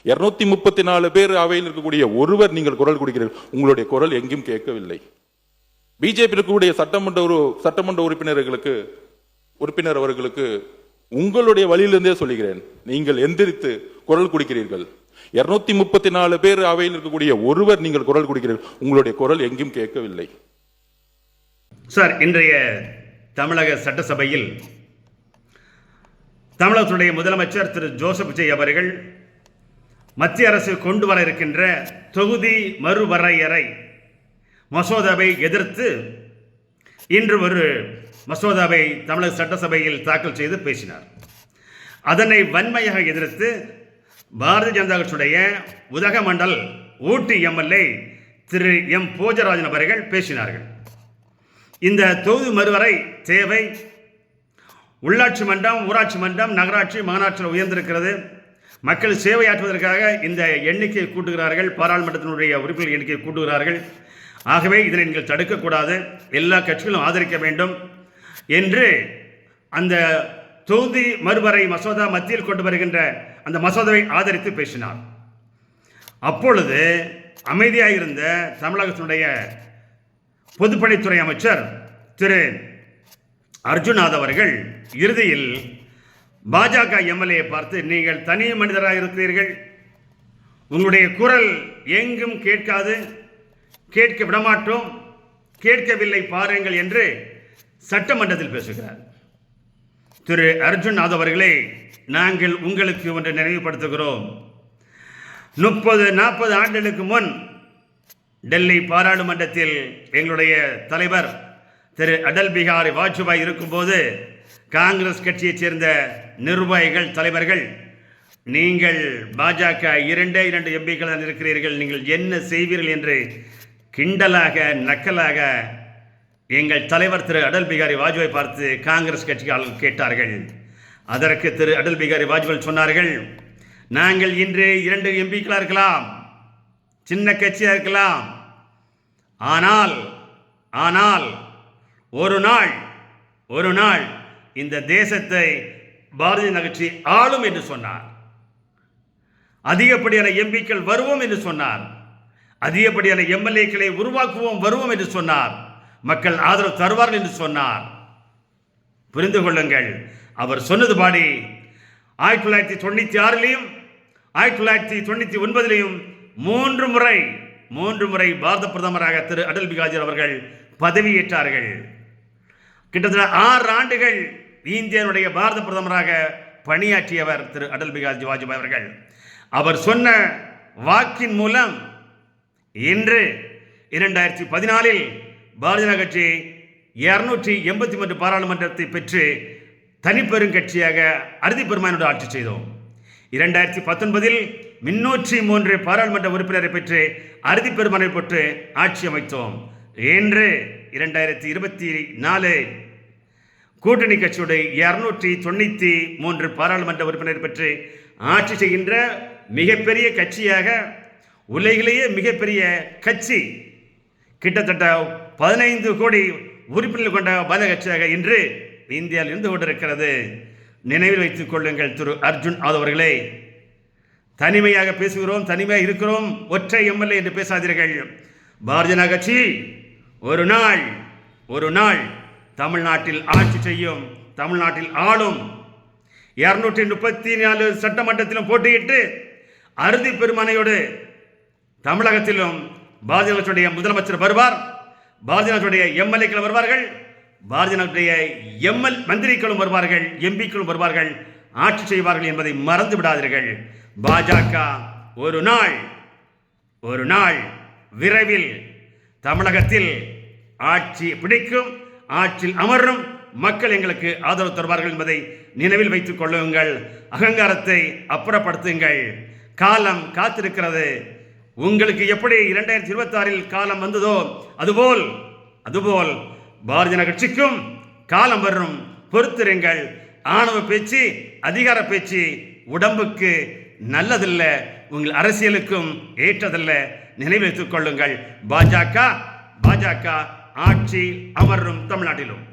234 பேர் அவையில் இருக்கக்கூடிய ஒருவர் நீங்கள் குரல் கொடுக்கிறீர்கள். உங்களுடைய குரல் எங்கும் கேட்கவில்லை. பிஜேபி இருக்கக்கூடிய சட்டமன்ற உறுப்பினர் அவர்களுக்கு உங்களுடைய வழியிலிருந்தே சொல்லுகிறேன், நீங்கள் எந்திரித்து குரல் கொடுக்கிறீர்கள். 234 பேர் அவையில் இருக்கக்கூடிய ஒருவர் நீங்கள் குரல் கொடுக்கிறீர்கள். உங்களுடைய குரல் எங்கும் கேட்கவில்லை. சார், இன்றைய தமிழக சட்டசபையில் தமிழகத்துடைய முதலமைச்சர் திரு ஜோசப் விஜய் அவர்கள் மத்திய அரசு கொண்டு வர இருக்கின்ற தொகுதி மறுவரையறை மசோதாவை எதிர்த்து இன்று ஒரு மசோதாவை தமிழக சட்டசபையில் தாக்கல் செய்து பேசினார். அதனை வன்மையாக எதிர்த்து பாரதிய ஜனதா கட்சியுடைய உதகமண்டல் ஊட்டி எம்எல்ஏ திரு எம் போஜராஜன் அவர்கள் பேசினார்கள். இந்த தொகுதி மறுவரை தேவை. உள்ளாட்சி மன்றம், ஊராட்சி மன்றம், நகராட்சி, மாநகராட்சியில் உயர்ந்திருக்கிறது. மக்கள் சேவையாற்றுவதற்காக இந்த எண்ணிக்கையை கூட்டுகிறார்கள், பாராளுமன்றத்தினுடைய உறுப்பினர் எண்ணிக்கையை கூட்டுகிறார்கள். ஆகவே இதனை நீங்கள் தடுக்கக்கூடாது, எல்லா கட்சிகளும் ஆதரிக்க வேண்டும் என்று அந்த தொகுதி மறுவரை மசோதா மத்தியில் கொண்டு வருகின்ற அந்த மசோதாவை ஆதரித்து பேசினார். அப்பொழுது அமைதியாக இருந்த தமிழகத்தினுடைய பொதுப்பணித்துறை அமைச்சர் திரு அர்ஜுனாத் அவர்கள் இறுதியில் பாஜக எம்எல்ஏ பார்த்து, நீங்கள் தனி மனிதராக இருக்கிறீர்கள், உங்களுடைய குரல் எங்கும் கேட்காது, கேட்க விடமாட்டோம், கேட்கவில்லை பாருங்கள் என்று சட்டமன்றத்தில் பேசுகிறார். திரு அர்ஜுனாத் அவர்களே, நாங்கள் உங்களுக்கு ஒன்று நினைவுபடுத்துகிறோம். 30-40 ஆண்டுகளுக்கு முன் டெல்லி பாராளுமன்றத்தில் எங்களுடைய தலைவர் திரு அடல் பிகாரி வாஜ்பாய் இருக்கும்போது காங்கிரஸ் கட்சியைச் சேர்ந்த நிர்வாகிகள், தலைவர்கள், நீங்கள் பாஜக 2 எம்பிக்கள் தான் இருக்கிறீர்கள், நீங்கள் என்ன செய்வீர்கள் என்று கிண்டலாக நக்கலாக எங்கள் தலைவர் திரு அடல் பிகாரி வாஜ்பாய் பார்த்து காங்கிரஸ் கட்சியாளர்கள் கேட்டார்கள். அதற்கு திரு அடல் பிகாரி வாஜ்பாய் சொன்னார்கள், நாங்கள் இன்று 2 எம்பிக்களாக இருக்கலாம், சின்ன கட்சியாக இருக்கலாம், ஆனால் ஒரு நாள் இந்த தேசத்தை பாரதிய ஜனதா கட்சி ஆளும் என்று சொன்னார். அதிகப்படியான எம்பிக்கள் வருவோம் என்று சொன்னார். அதிகப்படியான எம்எல்ஏக்களை உருவாக்குவோம், வருவோம் என்று சொன்னார். மக்கள் ஆதரவு தருவார்கள் என்று சொன்னார். புரிந்து கொள்ளுங்கள், அவர் சொன்னது பாடி 1996 1999 மூன்று முறை பாரத பிரதமராக திரு அடல் பிகாரி அவர்கள் பதவியேற்றார்கள். கிட்டத்தட்ட 6 ஆண்டுகள் இந்தியாவுடைய பாரத பிரதமராக பணியாற்றியவர் திரு அடல் பிகாரி வாஜ்பாய் அவர்கள். அவர் சொன்ன வாக்கின் மூலம் இன்று 2014 பாரதிய ஜனதா கட்சி 283 பாராளுமன்றத்தை பெற்று தனிப்பெரும் கட்சியாக அறுதி பெரும்பான்மையோடு ஆட்சி செய்தோம். 2019 303 பாராளுமன்ற உறுப்பினரை பெற்று அறுதி பெரும்பான்மை பெற்று ஆட்சி அமைத்தோம். இன்று 2024 கூட்டணி கட்சியுடைய 293 பாராளுமன்ற உறுப்பினர் பெற்று ஆட்சி செய்கின்ற மிகப்பெரிய கட்சியாக, உலகிலேயே மிகப்பெரிய கட்சி, கிட்டத்தட்ட 15 கோடி உறுப்பினர்கள் கொண்ட பாரத கட்சியாக இன்று இந்தியாவில் இருந்து கொண்டிருக்கிறது. நினைவில் வைத்துக் கொள்ளுங்கள் திரு அர்ஜுனாத் அவர்களே, தனிமையாக பேசுகிறோம், தனிமையாக இருக்கிறோம், ஒற்றை எம்எல்ஏ என்று பேசாதீர்கள். பாரதிய ஜனதா கட்சி ஒரு நாள் தமிழ்நாட்டில் ஆட்சி செய்யும், தமிழ்நாட்டில் ஆளும். 234 சட்டமன்றத்திலும் போட்டியிட்டு அறுதி பெரும்பான்மையோடு தமிழகத்திலும் பாரதிய ஜனதாவுடைய முதலமைச்சர் வருவார், பாரதிய ஜனதாவுடைய எம்எல்ஏக்கள் வருவார்கள், பாரதிய ஜனதாவுடைய மந்திரிகளும் வருவார்கள், எம்பிக்களும் வருவார்கள், ஆட்சி செய்வார்கள் என்பதை மறந்து விடாதீர்கள். பாஜக ஒரு நாள் விரைவில் தமிழகத்தில் ஆட்சி பிடிக்கும், ஆட்சியில் அமரும், மக்கள் எங்களுக்கு ஆதரவு தருவார்கள் என்பதை நினைவில் வைத்துக் கொள்ளுங்கள். அகங்காரத்தை அப்புறப்படுத்துங்கள். காலம் காத்திருக்கிறது. உங்களுக்கு எப்படி 2026 காலம் வந்ததோ அதுபோல் பாரதிய ஜனதா கட்சிக்கும் காலம் வரும். பொறுத்திருங்கள். ஆணவ பேச்சு, அதிகார பேச்சு உடம்புக்கு நல்லதில்ல, உங்கள் அரசியலுக்கும் ஏற்றதல்ல. நினைவு வைத்துக் கொள்ளுங்கள். பாஜக ஆட்சி அமரும் தமிழ்நாட்டிலும்.